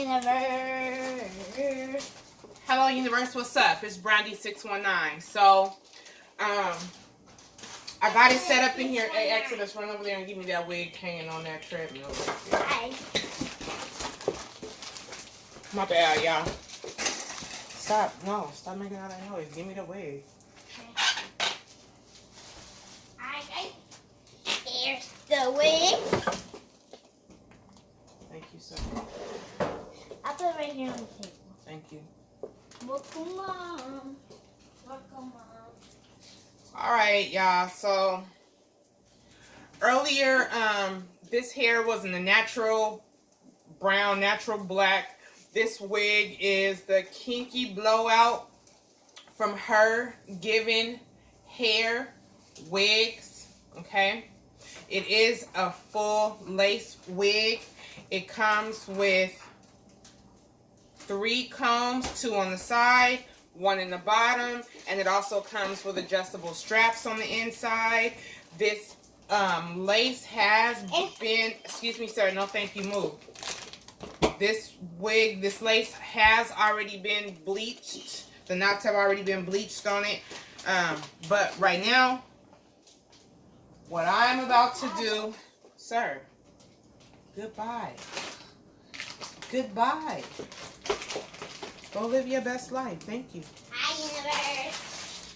universe. Hello, universe. What's up? It's Brandy619. So, I got it set up in here. Hey, Exodus, run over there and give me that wig hanging on that treadmill. Hi. My bad, y'all. Stop. No, stop making all that noise. Give me the wig. Here's the wig. Thank you, sir. I'll put it right here on the table. Thank you. Welcome, Mom. Welcome, Mom. All right, y'all. So, earlier, this hair was in the natural brown, natural black. This wig is the Kinky Blowout from Her Given Hair Wigs. Okay. It is a full lace wig. It comes with 3 combs, 2 on the side, 1 in the bottom, and it also comes with adjustable straps on the inside. This lace has been, excuse me, sir, no thank you, move. This wig, this lace has already been bleached. The knots have already been bleached on it. But right now, what I'm about to do, sir, goodbye. Goodbye. Go live your best life. Thank you. Hi, universe.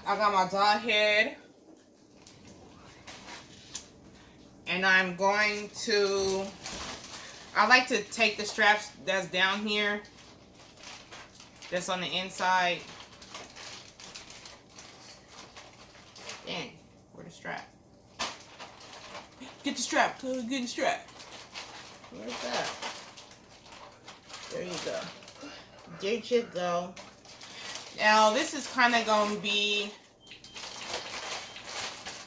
I got my doll head. And I'm going to, I like to take the straps that's down here, that's on the inside. Dang, where's the strap? Get the strap, get the strap. Where's that? There you go. There you go. Now, this is kind of going to be,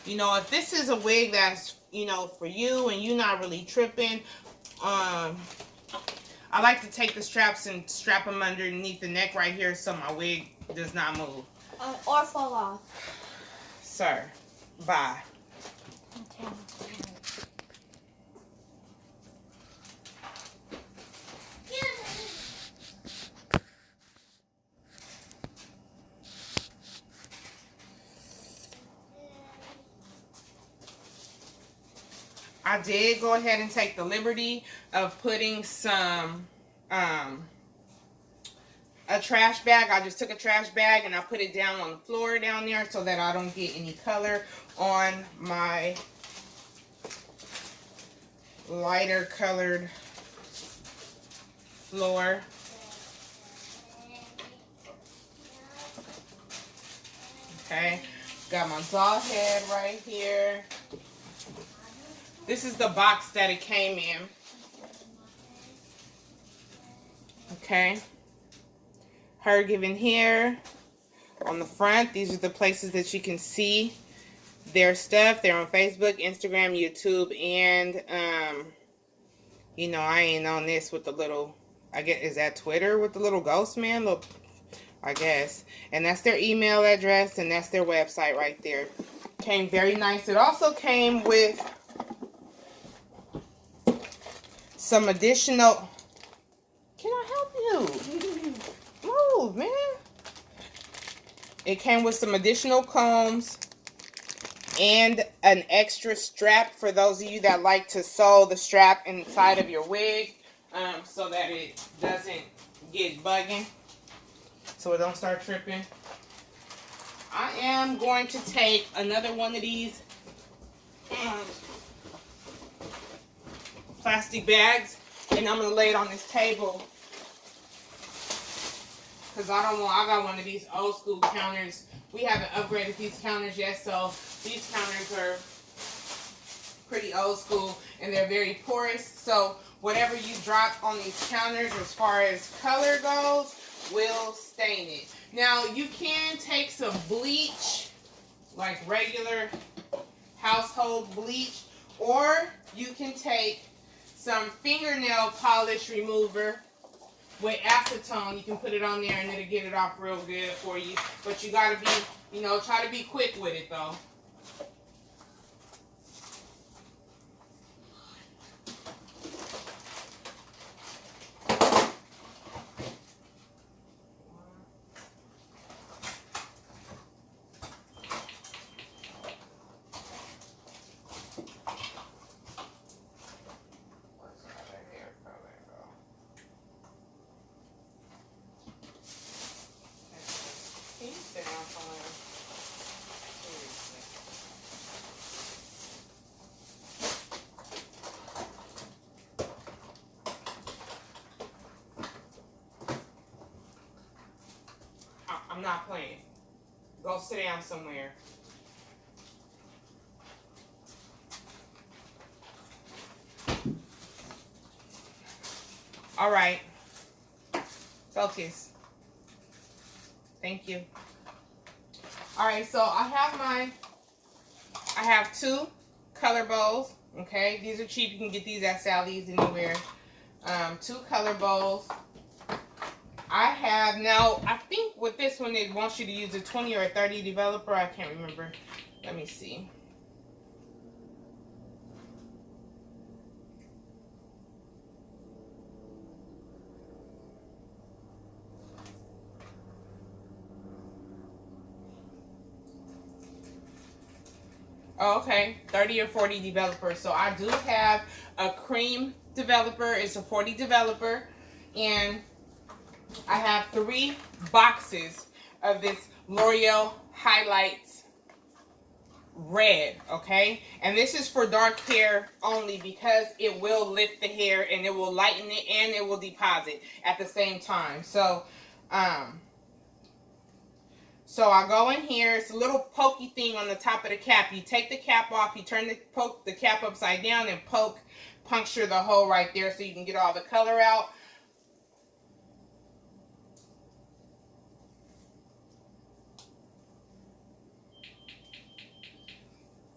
you know, if this is a wig that's, you know, for you and you're not really tripping, I like to take the straps and strap them underneath the neck right here so my wig does not move. Or fall off. Sir, bye. Okay. I did go ahead and take the liberty of putting some, a trash bag. I just took a trash bag and I put it down on the floor down there so that I don't get any color on my lighter colored floor. Okay, got my doll head right here. This is the box that it came in. Okay. Her Given Hair on the front. These are the places that you can see their stuff. They're on Facebook, Instagram, YouTube, and you know, I ain't on this with the little, I guess, is that Twitter with the little ghost man? Look, I guess. And that's their email address, and that's their website right there. Came very nice. It also came with some additional, can I help you? Move, man. It came with some additional combs and an extra strap for those of you that like to sew the strap inside of your wig, so that it doesn't get bugging, so it don't start tripping. I am going to take another one of these plastic bags, and I'm gonna lay it on this table because I got one of these old school counters. We haven't upgraded these counters yet, so these counters are pretty old school and they're very porous, so whatever you drop on these counters as far as color goes will stain it. Now you can take some bleach, like regular household bleach, or you can take some fingernail polish remover with acetone. You can put it on there and it'll get it off real good for you. But you gotta be, you know, try to be quick with it though. not playing. Go sit down somewhere. All right. Focus. Thank you. All right, so I have 2 color bowls. Okay, these are cheap. You can get these at Sally's anywhere. 2 color bowls. I have now. I think with this one, it wants you to use a 20 or a 30 developer. I can't remember. Let me see. Oh, okay, 30 or 40 developer. So I do have a cream developer. It's a 40 developer. And I have 3 boxes of this L'Oreal Highlights Red, okay? And this is for dark hair only because it will lift the hair and it will lighten it and it will deposit at the same time. So I go in here. It's a little pokey thing on the top of the cap. You take the cap off, you poke the cap upside down and puncture the hole right there so you can get all the color out.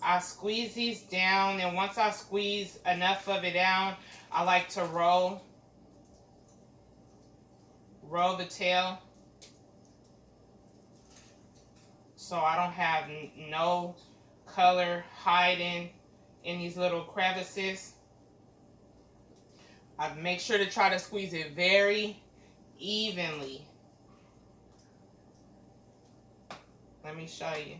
I squeeze these down, and once I squeeze enough of it down, I like to roll the tail so I don't have no color hiding in these little crevices. I make sure to try to squeeze it very evenly. Let me show you.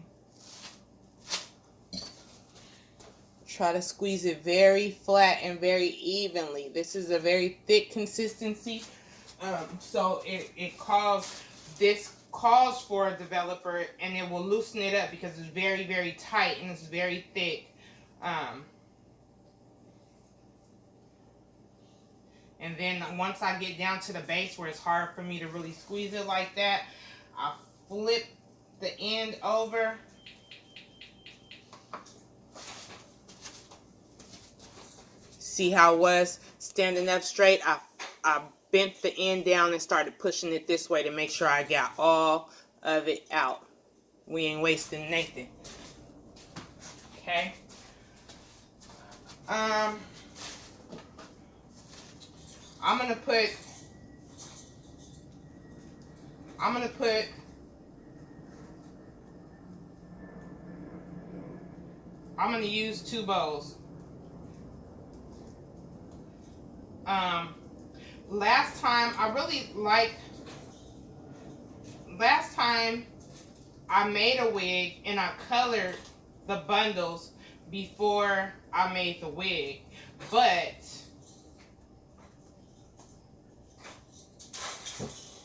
Try to squeeze it very flat and very evenly. This is a very thick consistency. So this calls for a developer, and it will loosen it up because it's very, very tight and it's very thick. And then once I get down to the base where it's hard for me to really squeeze it like that, I flip the end over. See how it was standing up straight? I bent the end down and started pushing it this way to make sure I got all of it out. We ain't wasting nothing. Okay. I'm gonna use 2 bowls. Last time I made a wig and I colored the bundles before I made the wig, but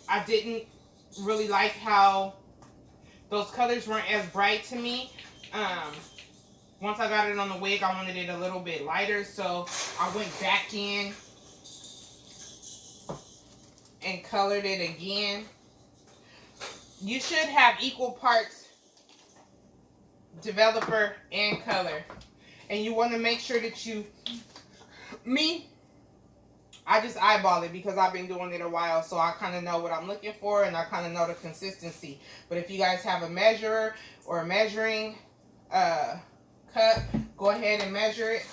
I didn't really like how those colors weren't as bright to me. Once I got it on the wig, I wanted it a little bit lighter, so I went back in and colored it again. You should have equal parts developer and color. And you want to make sure that I just eyeball it because I've been doing it a while, so I kind of know what I'm looking for and I kind of know the consistency. But if you guys have a measurer or a measuring cup, go ahead and measure it.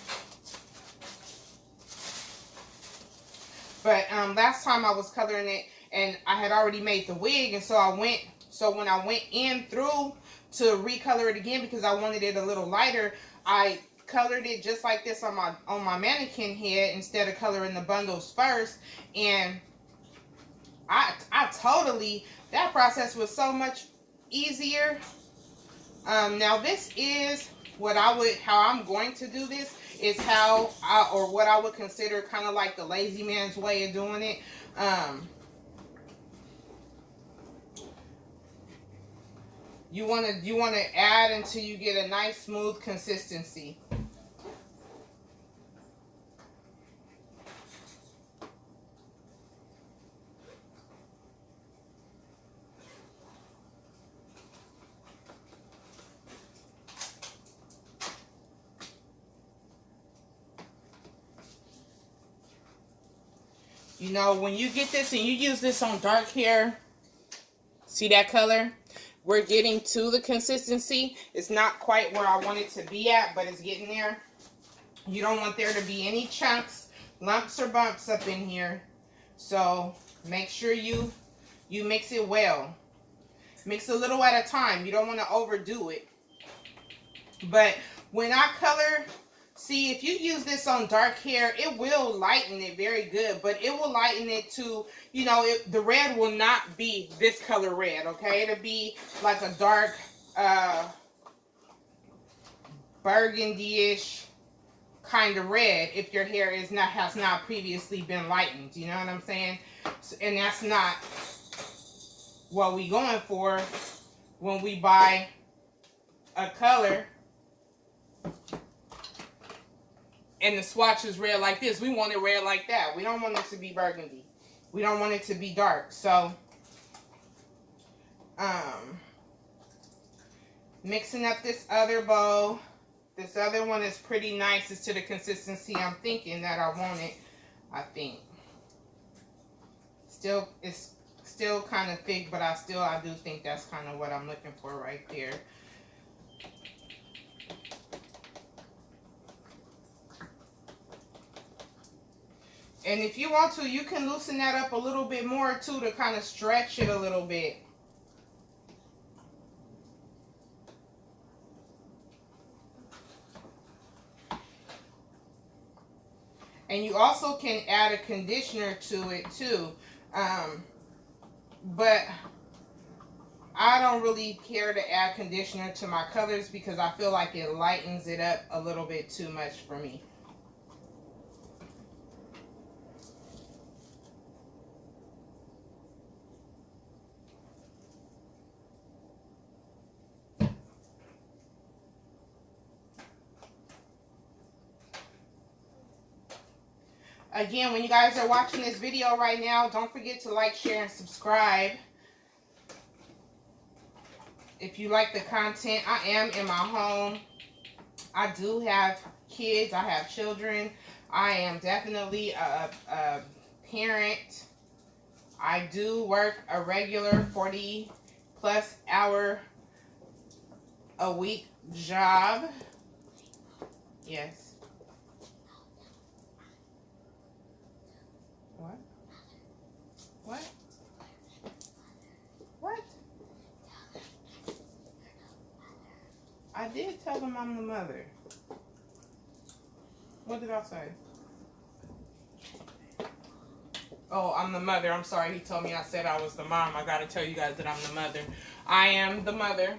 But last time I was coloring it and I had already made the wig, and so when I went in through to recolor it again because I wanted it a little lighter, I colored it just like this on my mannequin head instead of coloring the bundles first, and that process was so much easier. Now this is how I'm going to do this is what I would consider kind of like the lazy man's way of doing it. You want to add until you get a nice smooth consistency. You know, when you get this and you use this on dark hair, see that color? We're getting to the consistency. It's not quite where I want it to be at, but it's getting there. You don't want there to be any chunks, lumps, or bumps up in here. So make sure you mix it well. Mix a little at a time. You don't want to overdo it. But when I color, see, if you use this on dark hair, it will lighten it very good. But it will lighten it to, you know, the red will not be this color red, okay? It'll be like a dark burgundy-ish kind of red if your hair has not previously been lightened. You know what I'm saying? And that's not what we going for when we buy a color and the swatch is red like this. We want it red like that. We don't want it to be burgundy. We don't want it to be dark. So mixing up this other bow. This other one is pretty nice. It's to the consistency I'm thinking that I want it. I think it's still kind of thick, but I do think that's kind of what I'm looking for right there. And if you want to, you can loosen that up a little bit more too to kind of stretch it a little bit. And you also can add a conditioner to it too. But I don't really care to add conditioner to my colors because I feel like it lightens it up a little bit too much for me. Again, when you guys are watching this video right now, don't forget to like, share, and subscribe. If you like the content, I am in my home. I do have kids. I have children. I am definitely a parent. I do work a regular 40+ hour a week job. Yes. What? What? What? I did tell them I'm the mother. What did I say? Oh, I'm the mother. I'm sorry. He told me I said I was the mom. I got to tell you guys that I'm the mother. I am the mother.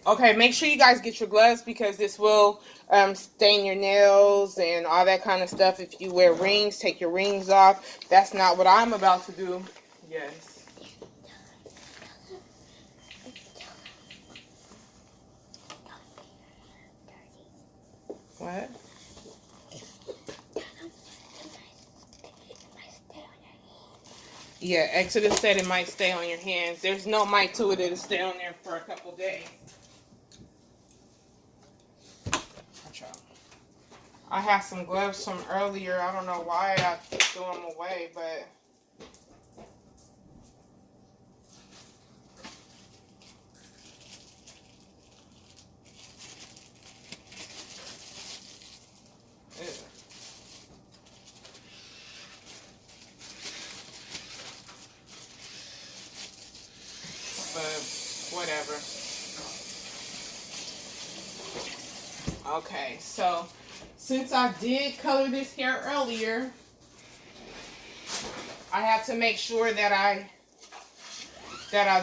Okay, make sure you guys get your gloves because this will stain your nails and all that kind of stuff. If you wear rings, take your rings off. That's not what I'm about to do. Yes. What? Yeah, Exodus said it might stay on your hands. There's no might to it. It'll stay on there for a couple days. I have some gloves from earlier. I don't know why I threw them away, but whatever. Okay, so since I did color this hair earlier, I have to make sure that I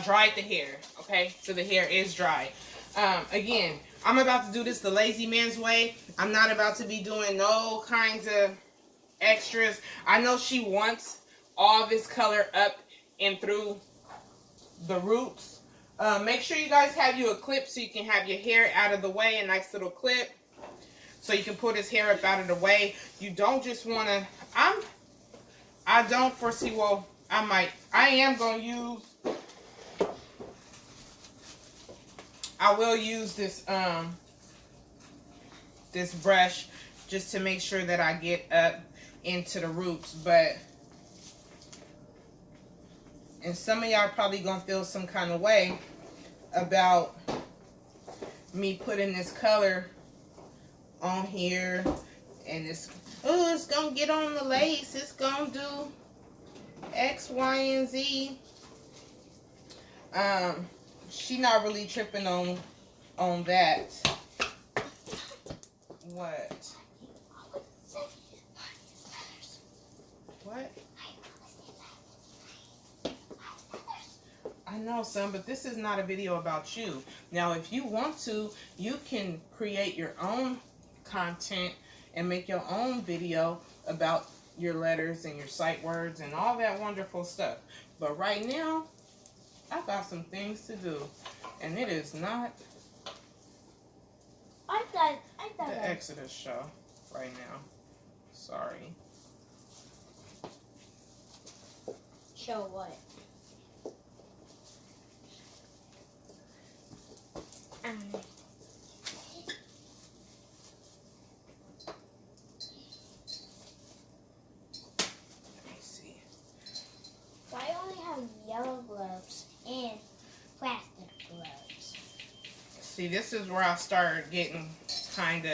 dried the hair. Okay, so the hair is dry. Again, I'm about to do this the lazy man's way. I'm not about to be doing no kinds of extras. I know she wants all this color up and through the roots. Make sure you guys have you a clip so you can have your hair out of the way, a nice little clip. So you can pull this hair up out of the way. You don't just want to, I don't foresee, well, I am going to use, I will use this, this brush just to make sure that I get up into the roots. But, and some of y'all probably gonna feel some kind of way about me putting this color on here, and it's, oh, it's gonna get on the lace, it's gonna do X, Y, and Z. She not really tripping on that. What? What? I know, son, but this is not a video about you. Now, if you want to, you can create your own content and make your own video about your letters and your sight words and all that wonderful stuff. But right now, I got some things to do, and it is not the Exodus show right now. Sorry. Show what? Let me see. Why only have yellow gloves and plastic gloves? See, this is where I started getting kind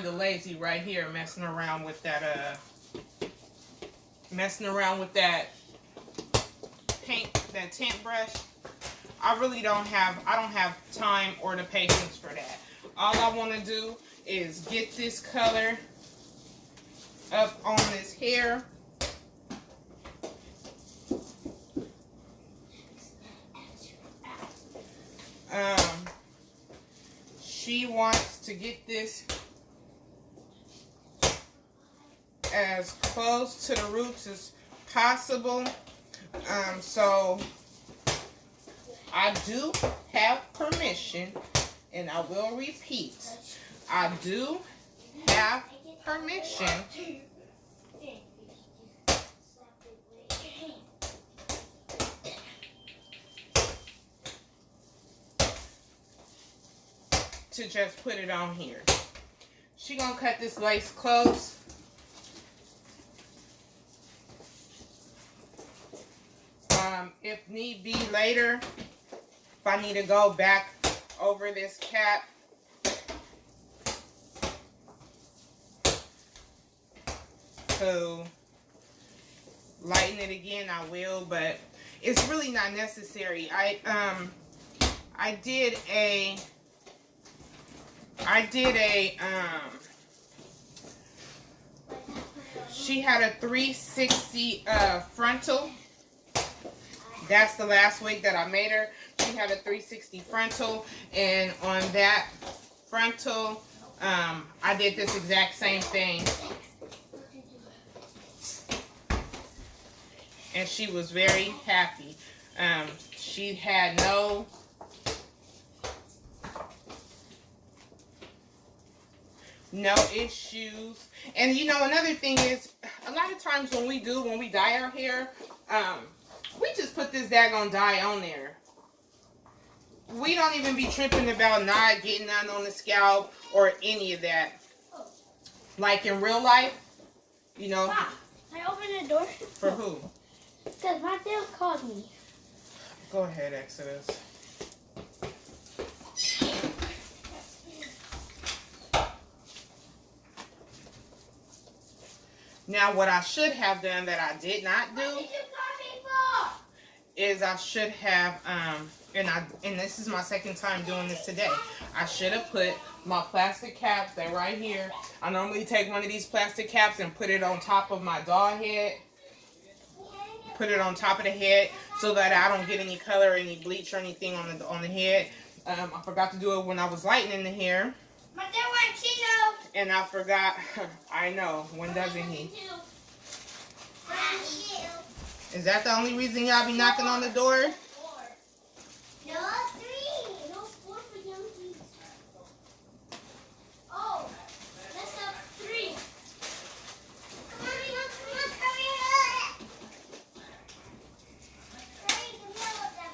of lazy right here, messing around with that paint, that tint brush. I don't have time or the patience for that. All I want to do is get this color up on this hair. She wants to get this as close to the roots as possible. So I do have permission, and I will repeat, I do have permission to just put it on here. She gonna cut this lace close. If need be later, if I need to go back over this cap, to lighten it again, I will, but it's really not necessary. She had a 360 frontal. That's the last wig that I made her. She had a 360 frontal, and on that frontal, I did this exact same thing. And she was very happy. She had no issues. And you know, another thing is, a lot of times when we dye our hair, we just put this daggone dye on there. We don't even be tripping about not getting none on the scalp or any of that. Like in real life, you know. Mom, can I open the door? For who? Because my dad called me. Go ahead, Exodus. Now, what I should have done that I did not do is I should have, and this is my second time doing this today. I should have put my plastic caps, they're right here. I normally take one of these plastic caps and put it on top of my doll head. Put it on top of the head so that I don't get any color, any bleach or anything on the head. I forgot to do it when I was lightening the hair. My dad wants Cheetos. And I forgot. I know. When doesn't he? Is that the only reason y'all be knocking on the door? No, 3. No, 4 for youngies. Oh, that's a 3. Come on, hurry up. Hurry, come here with them.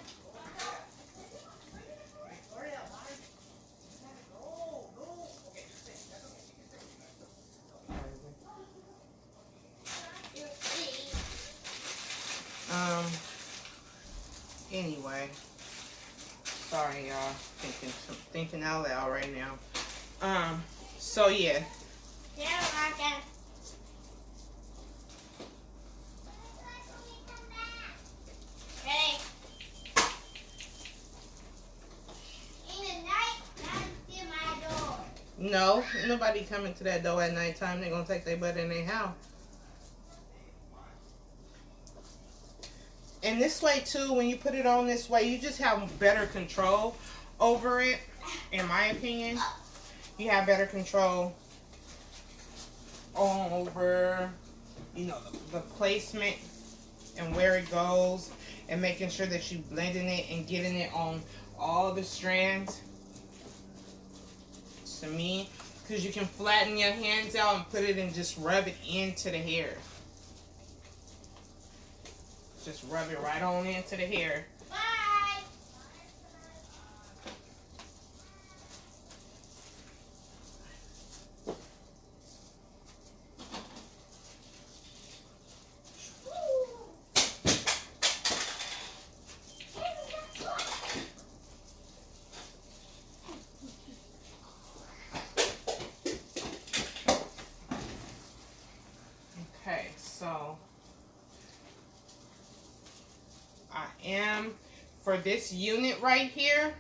Sorry, y'all. Thinking out loud right now. So yeah. Yeah, I can. Hey. In the night, not to my door. No, ain't nobody coming to that door at nighttime. They're gonna take their butt in their house. And this way too, when you put it on this way, you just have better control over it. In my opinion, you have better control over, you know, the placement and where it goes, and making sure that you blending it and getting it on all the strands. To me, because you can flatten your hands out and put it and just rub it into the hair. Just rub it right on into the hair. Bye. Okay, so I am, for this unit right here,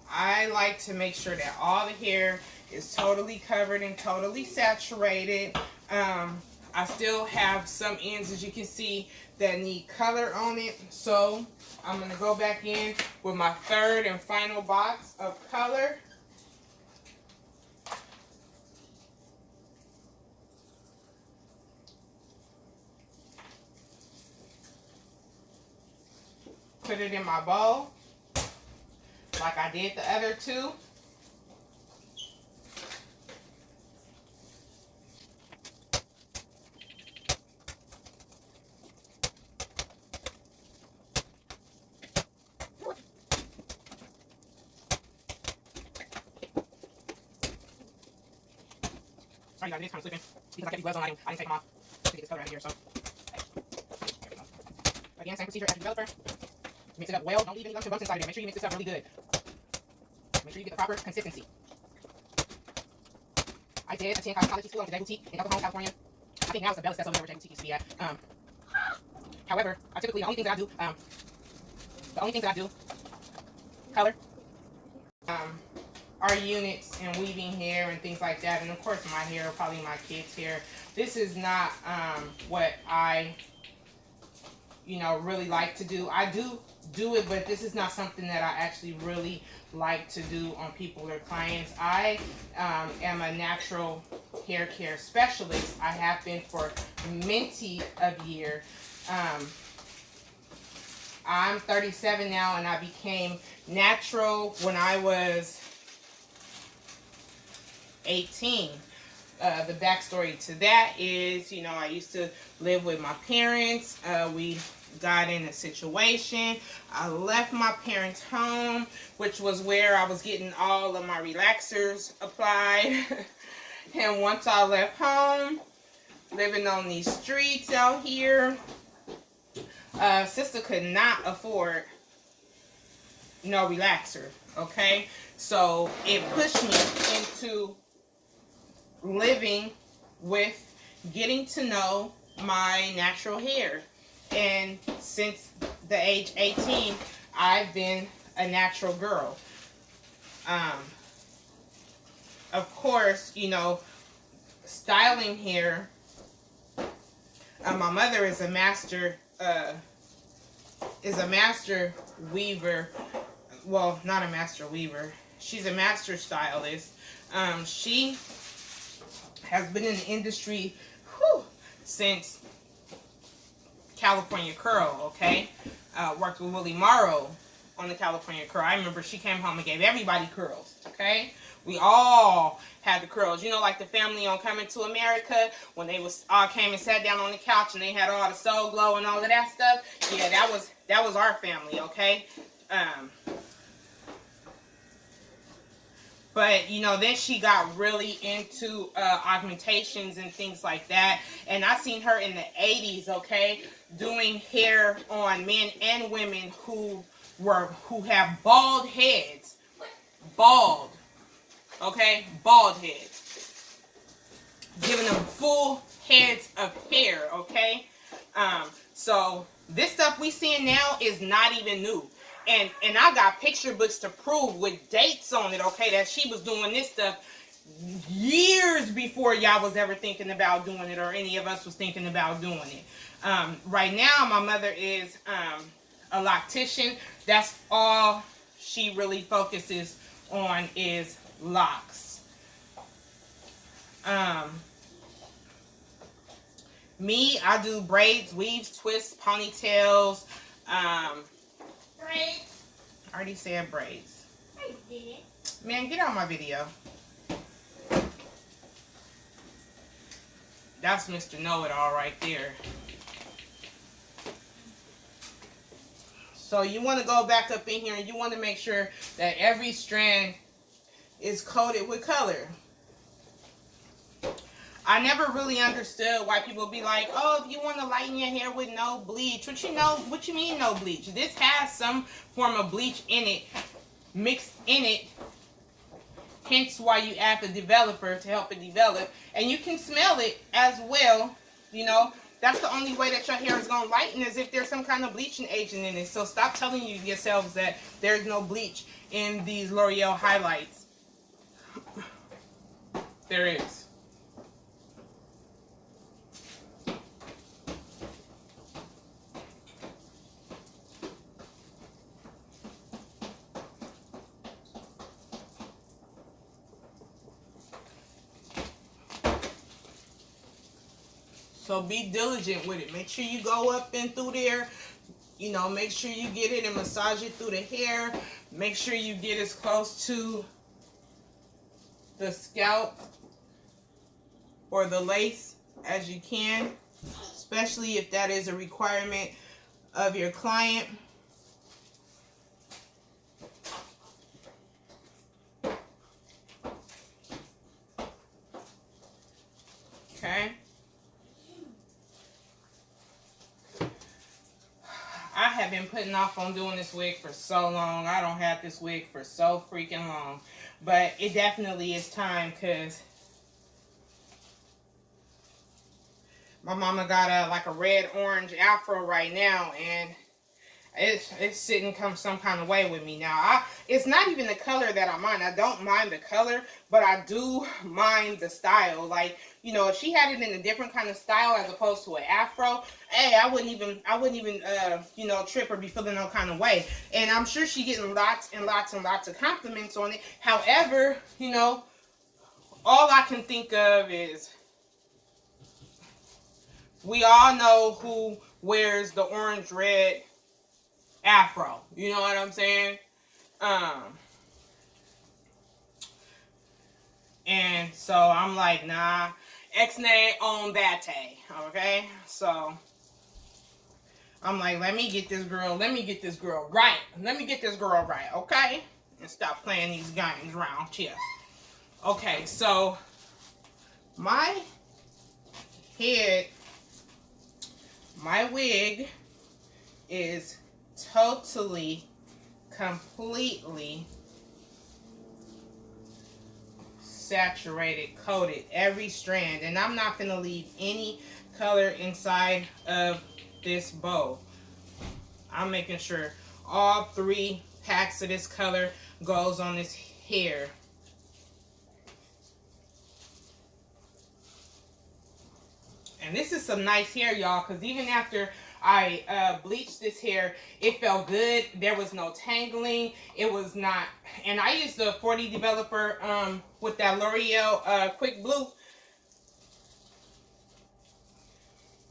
I like to make sure that all the hair is totally covered and totally saturated. I still have some ends, as you can see, that need color on it. So I'm going to go back in with my third and final box of color. Put it in my bowl, like I did the other two. Sorry guys, it is kind of slipping because I kept these gloves on. I didn't take them off to get this color out of here. So, there we go. Again, same procedure as your developer. Mix it up well. Don't leave any lumps and bumps inside of it. Make sure you mix this up really good. Make sure you get the proper consistency. I did attend cosmetology school in Boutique in El Cajon, California. I think now it's the Bella that's over there where Boutique used to be at. However, I typically, the only things that I do, color, are units and weaving hair and things like that. And of course my hair, probably my kids' hair. This is not what I, you know, really like to do. I do it, but this is not something that I actually really like to do on people or clients. I am a natural hair care specialist. I have been for many a year. I'm 37 now, and I became natural when I was 18. The backstory to that is, you know, I used to live with my parents. We got in a situation. I left my parents' home, which was where I was getting all of my relaxers applied. And once I left home, living on these streets out here, sister could not afford no relaxer, okay? So it pushed me into living with, getting to know my natural hair. And since the age 18, I've been a natural girl. Of course, you know, styling hair, my mother is a master weaver. Well, not a master weaver. She's a master stylist. She has been in the industry since California Curl, okay? Worked with Willie Morrow on the California Curl. I remember she came home and gave everybody curls, okay? We all had the curls. You know, like the family on Coming to America, when they was all came and sat down on the couch and they had all the soul glow and all of that stuff. Yeah, that was our family, okay? But, you know, then she got really into augmentations and things like that. And I seen her in the 80s, okay, doing hair on men and women who have bald heads. Bald. Okay? Bald heads. Giving them full heads of hair, okay? So this stuff we seeing now is not even new. And I got picture books to prove with dates on it, okay, that she was doing this stuff years before y'all was ever thinking about doing it, or any of us was thinking about doing it. Right now, my mother is a loctician. That's all she really focuses on is locks. Me, I do braids, weaves, twists, ponytails. Braids. I already said braids. I did. Man, get out my video. That's Mr. Know-It-All right there. So you want to go back up in here and you want to make sure that every strand is coated with color. I never really understood why people be like, oh, if you want to lighten your hair with no bleach. What you mean no bleach? This has some form of bleach in it, mixed in it. Hence why you add the developer to help it develop. And you can smell it as well. You know, that's the only way that your hair is going to lighten, is if there's some kind of bleaching agent in it. So stop telling yourselves that there's no bleach in these L'Oreal highlights. There is. So be diligent with it. Make sure you go up and through there. You know, make sure you get it and massage it through the hair. Make sure you get as close to the scalp or the lace as you can, especially if that is a requirement of your client. Okay. I have been putting off on doing this wig for so long. I don't have this wig for so freaking long. But it definitely is time, because my mama got like a red-orange afro right now, and it's sitting some kind of way with me now. It's not even the color that I mind. I don't mind the color, but I do mind the style. Like, you know, if she had it in a different kind of style as opposed to an afro, hey, I wouldn't even you know, trip or be feeling no kind of way. And I'm sure she's getting lots and lots and lots of compliments on it. However, you know, all I can think of is, we all know who wears the orange red afro. You know what I'm saying? And so I'm like, nah, X-nay on that day, okay? So I'm like, let me get this girl right. Let me get this girl right, okay? And stop playing these games around here. Okay, so my head, my wig is totally, completely saturated, coated, every strand, and I'm not gonna leave any color inside of this bowl. I'm making sure all 3 packs of this color goes on this hair. And this is some nice hair, y'all, because even after I bleached this hair, it felt good. There was no tangling. It was not, and I used the 40 developer with that L'Oreal Quick Blue,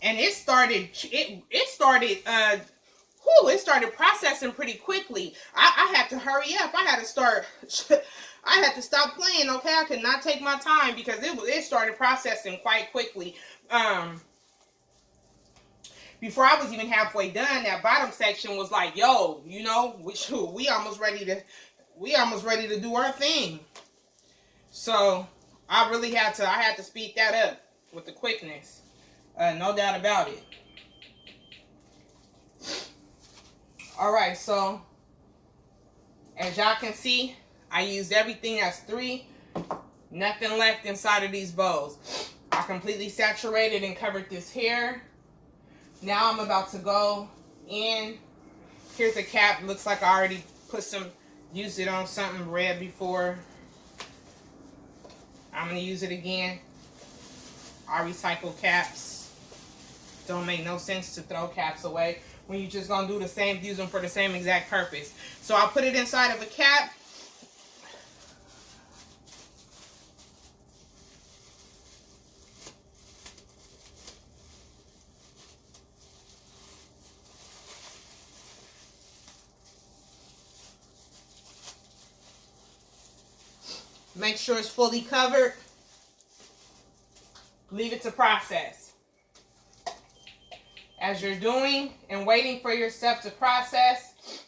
and it started processing pretty quickly. I had to hurry up. I had to start I had to stop playing, okay? I could not take my time because it started processing quite quickly. Before I was even halfway done, that bottom section was like, yo, you know, we almost ready to do our thing. So I had to speed that up with the quickness. No doubt about it. All right, so as y'all can see, I used everything that's 3. Nothing left inside of these bows. I completely saturated and covered this hair. Now I'm about to go in. Here's a cap. Looks like I already used it on something red before. I'm going to use it again. I recycle caps. Don't make no sense to throw caps away when you're just going to do the same, use them for the same exact purpose. So I'll put it inside of a cap. Make sure it's fully covered. Leave it to process. As you're doing and waiting for your stuff to process,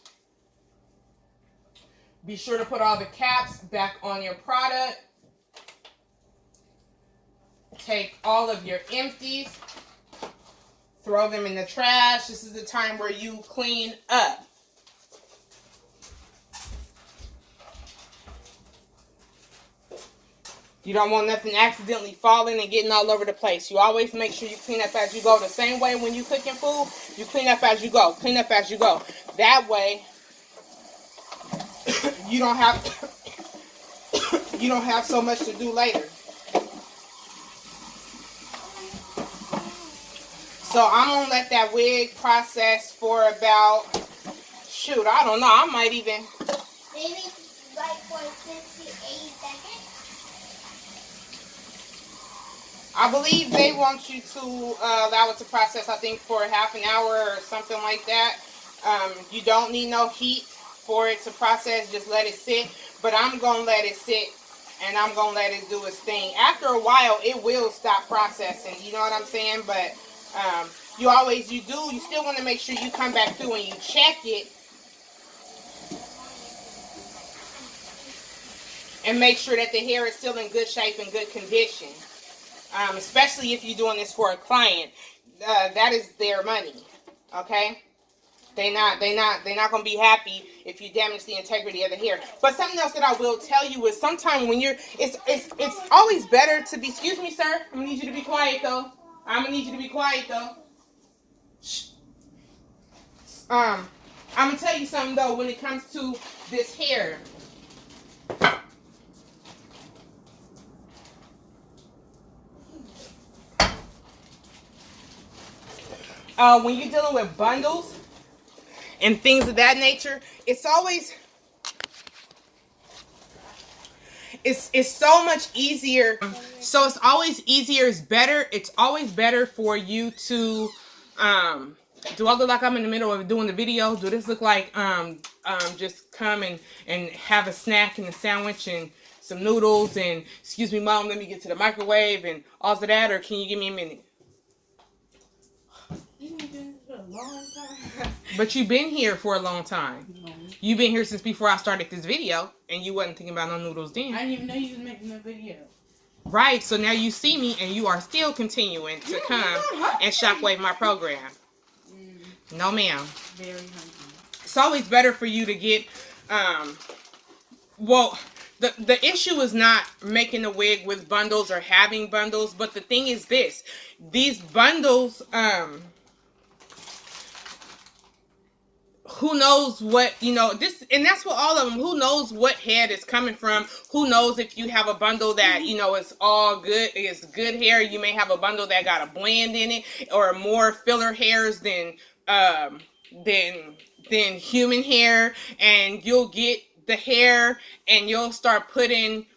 be sure to put all the caps back on your product. Take all of your empties, throw them in the trash. This is the time where you clean up. You don't want nothing accidentally falling and getting all over the place. You always make sure you clean up as you go. The same way when you cooking food, you clean up as you go. Clean up as you go. That way, you don't have so much to do later. So I'm gonna let that wig process for about, shoot, I don't know. I might even maybe like for 58 seconds. I believe they want you to allow it to process, I think, for half an hour or something like that. You don't need no heat for it to process. Just let it sit. But I'm going to let it sit, and I'm going to let it do its thing. After a while, it will stop processing. You know what I'm saying? But you still want to make sure you come back through and you check it. And make sure that the hair is still in good shape and good condition. Especially if you're doing this for a client, that is their money. Okay, they're not gonna be happy if you damage the integrity of the hair. But something else that I will tell you is sometimes when it's always better to be. Excuse me, sir. I'm gonna need you to be quiet though. Shh. I'm gonna tell you something though when it comes to this hair. When you're dealing with bundles and things of that nature, it's always it's so much easier. So it's always easier. It's always better for you to do I look like I'm in the middle of doing the video? Do this look like just come and have a snack and a sandwich and some noodles and excuse me, mom, let me get to the microwave and all of that, or can you give me a minute? Long time. But you've been here for a long time. No. You've been here since before I started this video, and you wasn't thinking about no noodles then. I didn't even know you was making a video. Right, so now you see me, and you are still continuing to come and shockwave my program. No, ma'am. Very hungry. It's always better for you to get, well, the issue is not making a wig with bundles or having bundles, but the thing is this. These bundles, who knows what, this, and that's what all of them, who knows what head is coming from, who knows if you have a bundle that, it's all good, it's good hair, you may have a bundle that got a blend in it, or more filler hairs than human hair, and you'll get the hair, and you'll start lightening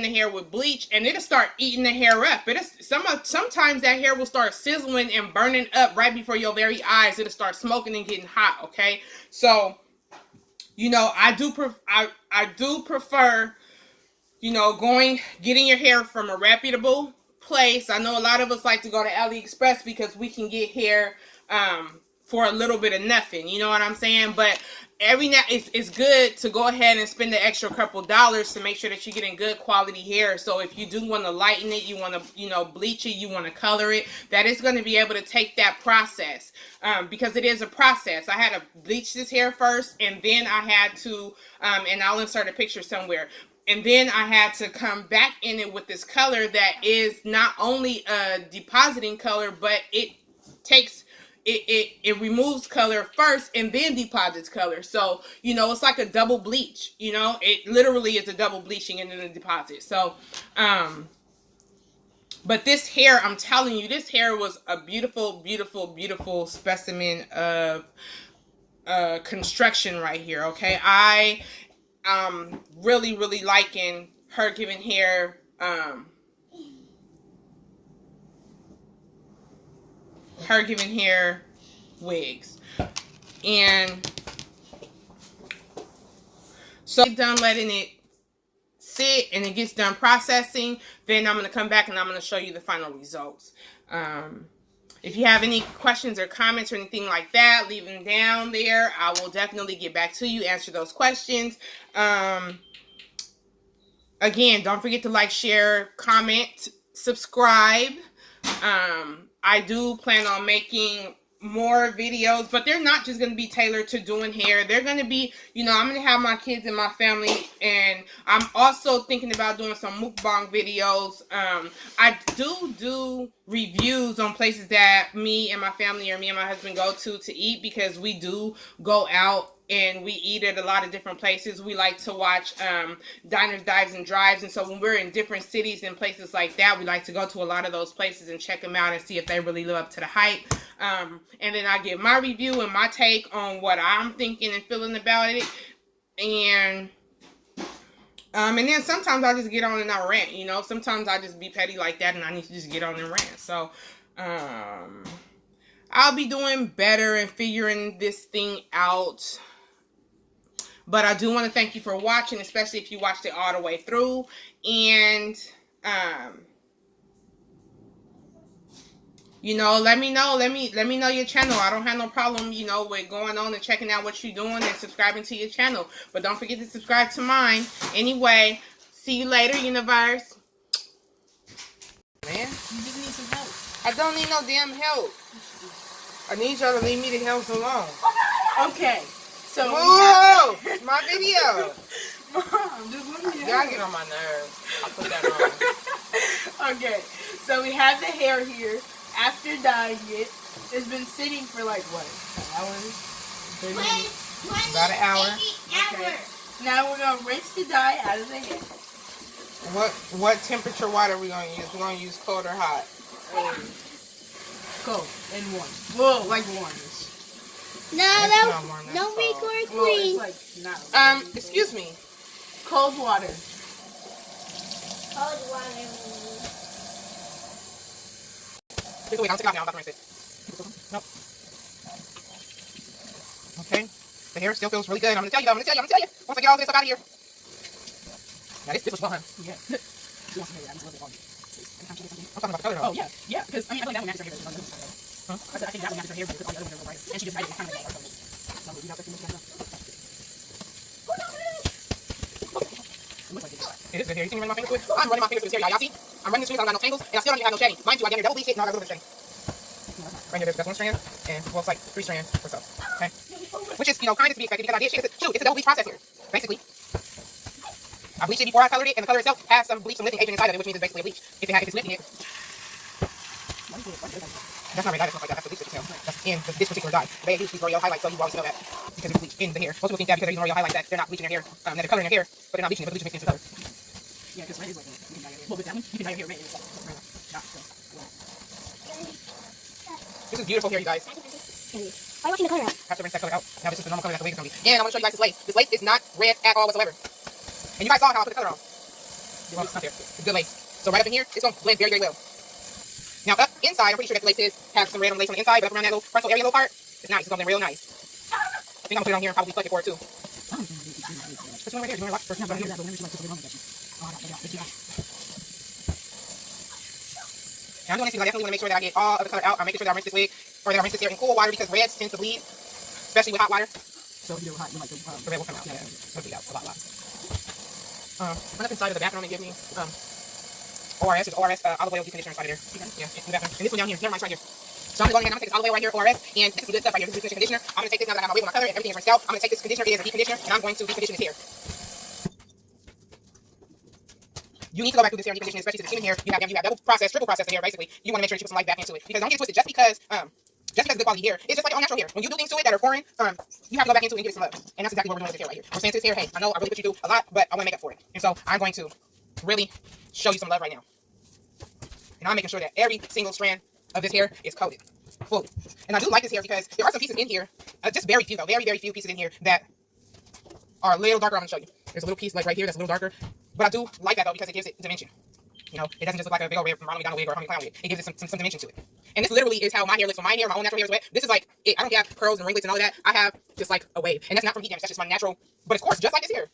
the hair with bleach, and it'll start eating the hair up. Sometimes that hair will start sizzling and burning up right before your very eyes. It'll start smoking and getting hot. Okay, so I do prefer getting your hair from a reputable place. I know a lot of us like to go to AliExpress because we can get hair for a little bit of nothing. You know what I'm saying? But every now it's good to go ahead and spend the extra couple dollars to make sure that you're getting good quality hair. So if you do want to lighten it, you want to bleach it, you want to color it, that is going to be able to take that process, because it is a process. I had to bleach this hair first, and then I had to and I'll insert a picture somewhere. And then I had to come back in it with this color that is not only a depositing color, but it takes it removes color first and then deposits color. So, it's like a double bleach. It literally is a double bleaching and then a deposit. So, but this hair, I'm telling you, this hair was a beautiful, beautiful, beautiful specimen of construction right here. Okay, I really, really liking her giving hair wigs. And so done letting it sit and it gets done processing, then I'm going to come back and I'm going to show you the final results. If you have any questions or comments or anything like that, leave them down there. I will definitely get back to you, answer those questions. Again, don't forget to like, share, comment, subscribe. I do plan on making more videos, but they're not just going to be tailored to doing hair. They're going to be, I'm going to have my kids and my family, and I'm also thinking about doing some mukbang videos. I do reviews on places that me and my family or me and my husband go to eat, because we do go out and we eat at a lot of different places. We like to watch diners, dives, and drives. And so when we're in different cities and places like that, we like to go to a lot of those places and check them out and see if they really live up to the hype. And then I give my review and my take on what I'm thinking and feeling about it. And then sometimes I just get on and I rant. Sometimes I just be petty like that and I need to just get on and rant. So I'll be doing better and figuring this thing out. But I do want to thank you for watching, especially if you watched it all the way through. And, let me know. Let me know your channel. I don't have no problem, with going on and checking out what you're doing and subscribing to your channel. But don't forget to subscribe to mine. Anyway, see you later, universe. Man, You just need some help. I don't need no damn help. I need y'all to leave me the hell alone. Okay. So whoa! It's my video. Mom, just let me Y'all get on my nerves. I'll put that on. Okay. So we have the hair here. After dyeing it, it's been sitting for like what? Hours? 30 minutes? About an hour. Okay. Now we're gonna rinse the dye out of the hair. What temperature water are we gonna use? We're gonna use cold or hot? Cold and warm. Well, like warmish. No, don't record Well, me. it's like not. Excuse me. Cold water. Cold water. Wait, I'll take it off now. I'm about to rinse it. Nope. Okay. The hair still feels really good. I'm gonna tell you. Once I get all this stuff out of here. Now this was fun. Yeah. I'm talking about the color. Oh yeah, yeah. Because I feel like that one matches her hair. Huh? I said I think that one matches her hair because all the other ones are right. And she just tried it kind of like so you have to finish that up. It is good hair. You see me running my fingers through it? I'm running my fingers through this hair, y'all. Y'all see? I'm running this through. I don't got no tangles, and I still don't even have no shedding. Mind you, I damn near double bleached it, and I got a little bit of shedding. Right here, there's one strand, and well, it's like 3 strands or so. Okay, which is kind of to be expected because I did shit. It's a double bleach process here, basically. I bleached it before I colored it, and the color itself has some bleach, some lifting agent inside of it, which means it's basically a bleach. If it's lifting it. That's not red dye, that's not like that. That's the bleach that you smell. That's in this particular dye. They use these L'Oreal highlights, so you always know that because it's bleach in the hair. Most people think that because they're using L'Oreal highlights that they're not bleaching their hair, that they're coloring their hair, but they're not bleaching it, but bleaching makes it color. Yeah, because red is like you can dye your hair. Well, with that one, you can dye your hair red. It's like red. This is beautiful hair, you guys. Why are you washing the color out? Have to rinse that color out. Now this is the normal color that the wig is going to be. And I'm going to show you guys this lace. This lace is not red at all whatsoever. And you guys saw how I put the color on. Well, it's not there. It's good lace. So right up in here, it's going to blend very, very well. Now up inside, I'm pretty sure that the lace has some red on the lace on the inside, but up around that little frontal area, little part, it's nice. It's going to blend real nice. I think I'm going to put it on here and probably flick it for it too. Put you right here. You want to watch? Right here. Now I'm doing this because I definitely want to make sure that I get all of the color out. I'm making sure that I rinse this wig, or that I rinse this hair in cool water because reds tend to bleed, especially with hot water. So you do hot, you like the red will come out. Yeah, it'll be out a lot. Run up inside of the bathroom and give me ORS, olive oil deep conditioner inside of there. Okay. Yeah, in the bathroom. And this one down here, never mind, it's right here. So I'm going to go ahead and I'm going to take this olive oil right here, ORS, and this is some good stuff right here. This is a conditioner. I'm going to take this now that I have my wig on my color and everything is rinsed out. I'm going to take this conditioner, it is a deep conditioner, and I'm going to deep condition his hair. You need to go back through this hair and deep condition, especially to the human hair. You have double process, triple process the hair, basically. You want to make sure that you put some life back into it. Because don't get it twisted, just because it's good quality hair, it's just like your own natural hair. When you do things to it that are foreign, you have to go back into it and give it some love. And that's exactly what we're doing with this hair right here. We're saying to this hair, hey, I know I really put you through a lot, but I want to make up for it. And so I'm going to really show you some love right now. And I'm making sure that every single strand of this hair is coated fully. And I do like this hair because there are some pieces in here, just very few though, very few pieces in here that are a little darker. I'm going to show you. There's a little piece like right here that's a little darker. But I do like that though because it gives it dimension. You know, it doesn't just look like a big old red Ronald McDonald wig or a Harmony Clown wig. It gives it some dimension to it. And this literally is how my hair looks when my hair, my own natural hair is wet. This is like it. I don't have curls and ringlets and all of that. I have just like a wave. And that's not from heat damage. That's just my natural, but it's coarse, just like this hair.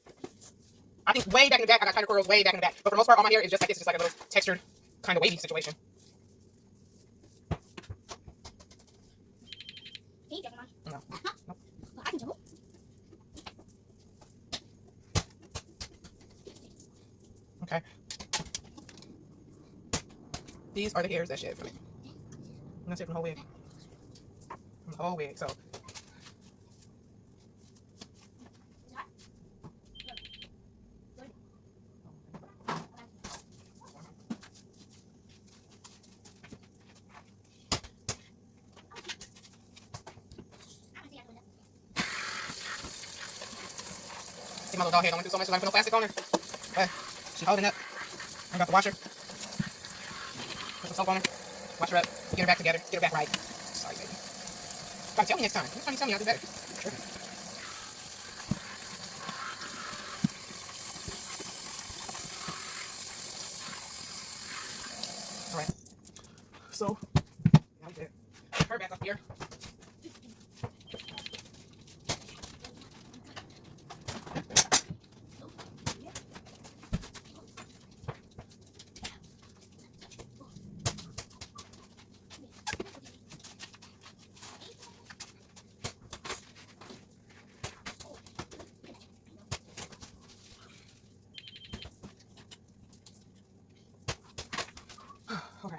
I think way back in the back, I got tighter curls way back in the back. But for the most part, all my hair is just like this. It's just like a little textured, kind of wavy situation. No. Okay. These are the hairs that shed from it. And that's it from the whole wig. From the whole wig, so. See my little dog hair going through so much, so I put no plastic on her. But she's holding up. I'm about to wash her. Put some soap on her. Wash her up. Get her back together. Get her back right. Sorry, baby. Gotta tell me next time. Next time you tell me, I'll do better. Sure. Alright. So, now we get her back up here. Okay.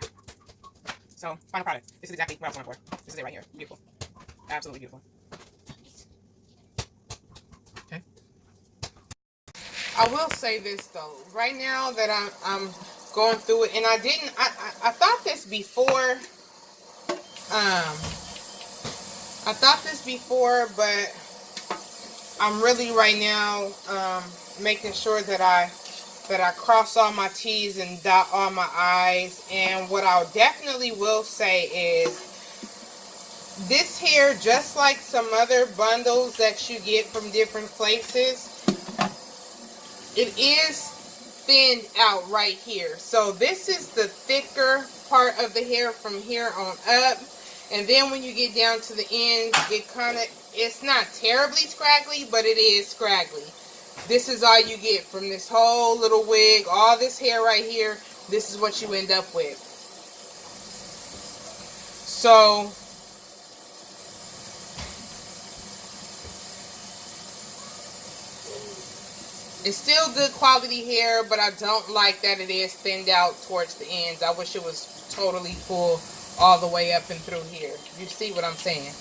So, final product. This is exactly what I was going for. This is it right here. Beautiful. Absolutely beautiful. Okay. I will say this though. Right now that I'm going through it, and I thought this before. I thought this before, but I'm really right now making sure that I cross all my T's and dot all my I's. And what I definitely will say is this hair, just like some other bundles that you get from different places, it is thinned out right here. So this is the thicker part of the hair from here on up. And then when you get down to the end, it's not terribly scraggly, but it is scraggly. This is all you get from this whole little wig. All this hair right here, this is what you end up with. So, it's still good quality hair, but I don't like that it is thinned out towards the ends. I wish it was totally full all the way up and through here. You see what I'm saying?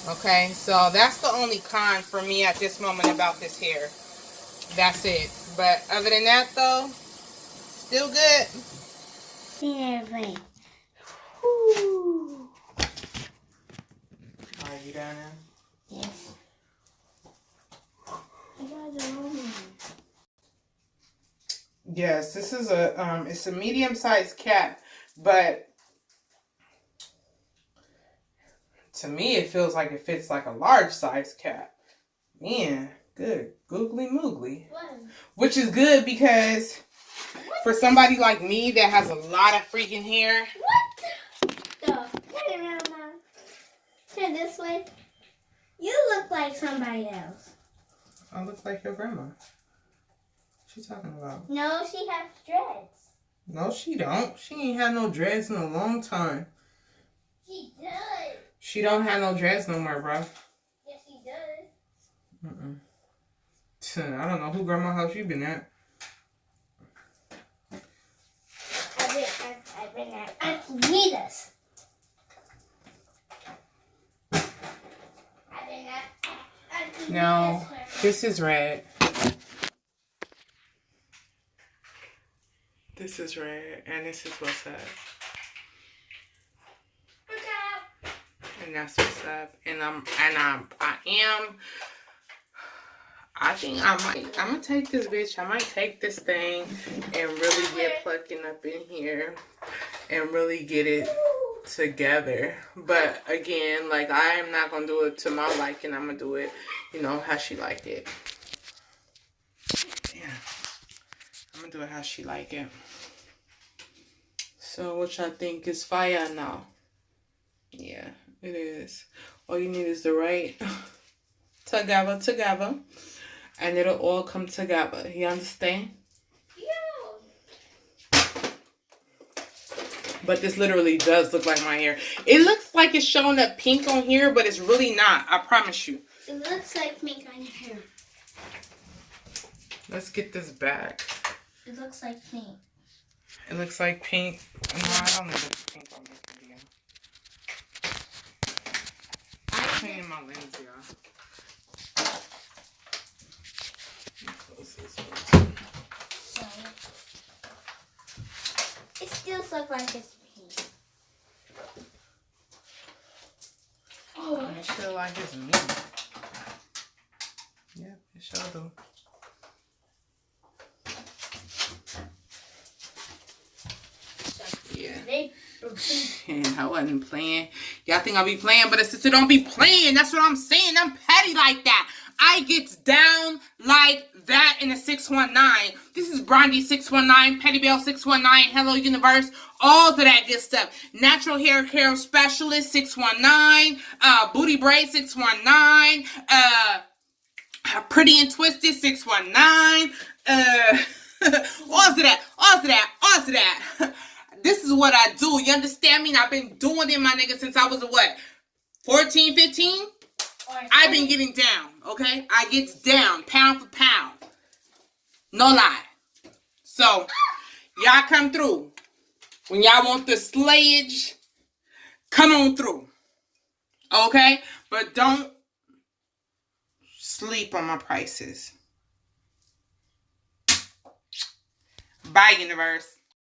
Okay, so that's the only con for me at this moment about this hair. That's it. But other than that, though, still good. Yeah, right. Are you done now? Yes. I got the wrong one. Yes, this is it's a medium-sized cap, but to me it feels like it fits like a large-sized cap. Man, good googly moogly. What? Which is good because for somebody like me that has a lot of freaking hair. What the? Turn around, Mom. Turn this way. You look like somebody else. I look like your grandma. What you talking about? No, she has dreads. No, she don't. She ain't had no dreads in a long time. She does. She don't have no dreads no more, bro. Yes, she does. I don't know who grandma's house you been at. I've been at Auntie Nita's. I've been at Auntie No, Nita's. this is red. This is red, and this is what's up. And that's what's up. And I think I'm gonna take this bitch. I might take this thing and really get plucking up in here and really get it together. But again, like, I am not gonna do it to my liking. I'm gonna do it, you know, how she like it. Yeah, I'm gonna do it how she like it. So what y'all think is fire now? Yeah, it is. All you need is the right together, and it'll all come together. You understand? Yeah. But this literally does look like my hair. It looks like it's showing up pink on here, but it's really not. I promise you. It looks like pink on your hair. Let's get this back. It looks like pink. It looks like pink. No, I don't think it's pink on this video. I'm cleaning my lens, y'all. Close this one. So, it still looks like it's pink. Oh, I feel like it's me. Yeah, it sure do. Yeah. And I wasn't playing. Y'all think I'll be playing, but a sister don't be playing. That's what I'm saying. I'm petty like that. I gets down like that in the 619. This is Brandy 619, Petty Bell 619, Hello Universe, all of that good stuff. Natural Hair Care Specialist 619, Booty Braid 619, Pretty and Twisted 619, all of that. This is what I do. You understand me? And I've been doing it, my nigga, since I was what? 14, 15? I've been getting down, okay? I get down, pound for pound. No lie. So, y'all come through. When y'all want the slayage, come on through. Okay? But don't sleep on my prices. Bye, universe.